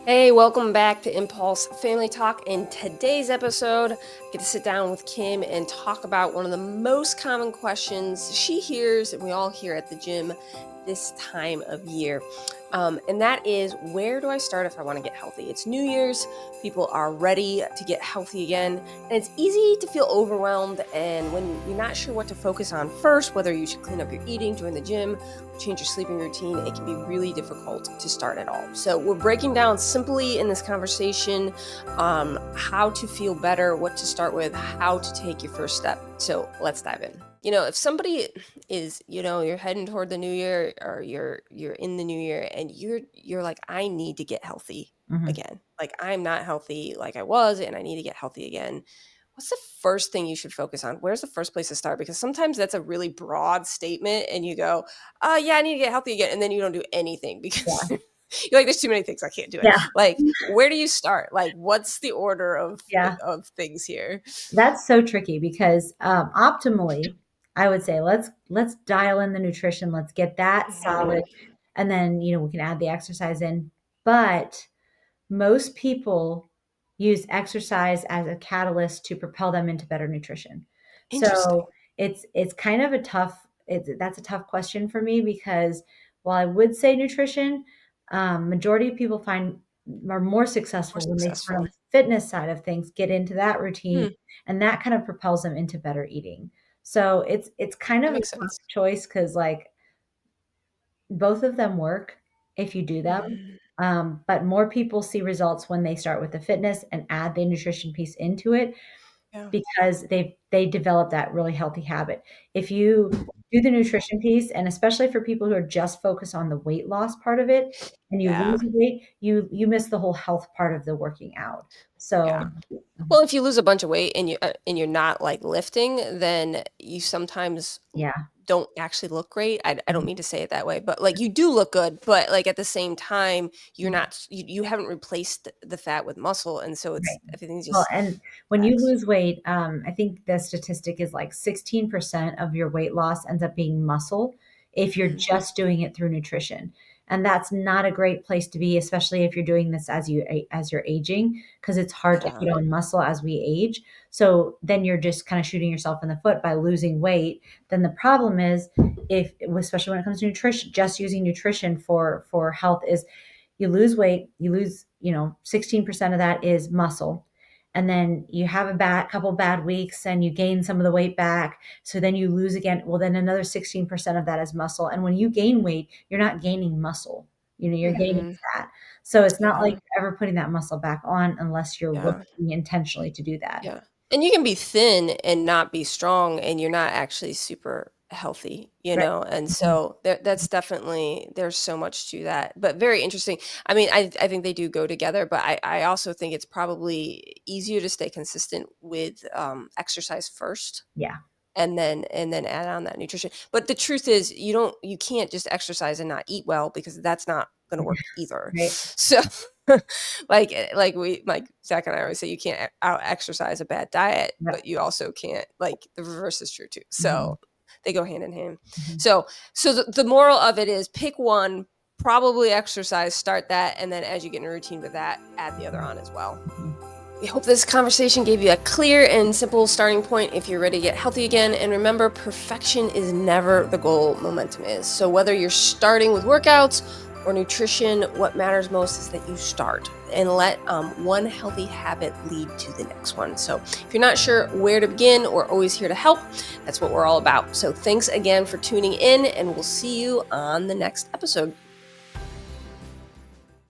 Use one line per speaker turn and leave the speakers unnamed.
Hey, welcome back to Impulse Family Talk. In today's episode, I get to sit down with Kim and talk about one of the most common questions she hears and we all hear at the gym this time of year. And that is, where do I start if I want to get healthy? It's New Year's. People are ready to get healthy again. And it's easy to feel overwhelmed. And when you're not sure what to focus on first, whether you should clean up your eating, join the gym, change your sleeping routine, it can be really difficult to start at all. So we're breaking down simply in this conversation how to feel better, what to start with, how to take your first step. So let's dive in. If somebody is, you're heading toward the new year, or you're in the new year, and you're like, I need to get healthy
Mhm.
again. Like, I'm not healthy like I was, and I need to get healthy again. What's the first thing you should focus on? Where's the first place to start? Because sometimes that's a really broad statement and you go, yeah, I need to get healthy again. And then you don't do anything because
Yeah.
you're like, there's too many things. I can't do it.
Yeah.
Like, where do you start? Like, what's the order of
Yeah.
things here?
That's so tricky because, optimally, I would say let's dial in the nutrition, let's get that
Mhm.
solid, and then, we can add the exercise in. But most people use exercise as a catalyst to propel them into better nutrition.
Interesting.
So, it's kind of a tough that's a tough question for me because while I would say nutrition, majority of people find are more
More
successful when they start on
successful.
the fitness side of things, get into that routine,
Hmm,
and that kind of propels them into better eating. So, it's kind
that
of a
makes
tough
sense.
choice because, like, both of them work if you do them,
Mhm.
but more people see results when they start with the fitness and add the nutrition piece into it
Yeah.
because they develop that really healthy habit. If you do the nutrition piece, and especially for people who are just focused on the weight loss part of it, and you
Yeah.
lose the weight, you miss the whole health part of the working out.
Yeah.
So mhm,
Well, if you lose a bunch of weight and you're not like lifting, then you sometimes
yeah.
don't actually look great. I don't
Mhm,
mean to say it that way, but like you do look good, but like at the same time, you're
mhm.
not you haven't replaced the fat with muscle, and so it's
Right.
everything's
Well,
just
and when you
fats.
lose weight, I think the statistic is like 16% of your weight loss ends up being muscle if you're
Mm,
just doing it through nutrition. And that's not a great place to be, especially if you're doing this as you're aging, because it's hard to
yeah.
put on muscle as we age. So then you're just kind of shooting yourself in the foot by losing weight. Then the problem is, if especially when it comes to nutrition, just using nutrition for health is you lose weight, you lose, 16% of that is muscle. And then you have a couple bad weeks and you gain some of the weight back. So then you lose again. Well, then another 16% of that is muscle. And when you gain weight, you're not gaining muscle. You're gaining
Mhm.
fat. So it's not like
Yeah.
you're ever putting that muscle back on unless you're
Yeah.
working intentionally to do that.
Yeah. And you can be thin and not be strong and you're not actually super healthy,
Right.
And
Mhm.
so that's definitely there's so much to that. But very interesting. I mean, I think they do go together, but I also think it's probably easier to stay consistent with exercise first
Yeah.
and then add on that nutrition. But the truth is you can't just exercise and not eat well because that's not going to work either.
Right.
So like Zach and I always say you can't out exercise a bad diet,
Yep.
but you also can't, like, the reverse is true too.
Mhm.
So they go hand in hand.
Mhm.
So the moral of it is pick one, probably exercise, start that, and then as you get in a routine with that, add the other on as well.
Mhm.
We hope this conversation gave you a clear and simple starting point if you're ready to get healthy again. And remember, perfection is never the goal, momentum is. So, whether you're starting with workouts or nutrition, what matters most is that you start and let one healthy habit lead to the next one. So, if you're not sure where to begin, we're always here to help. That's what we're all about. So, thanks again for tuning in, and we'll see you on the next episode.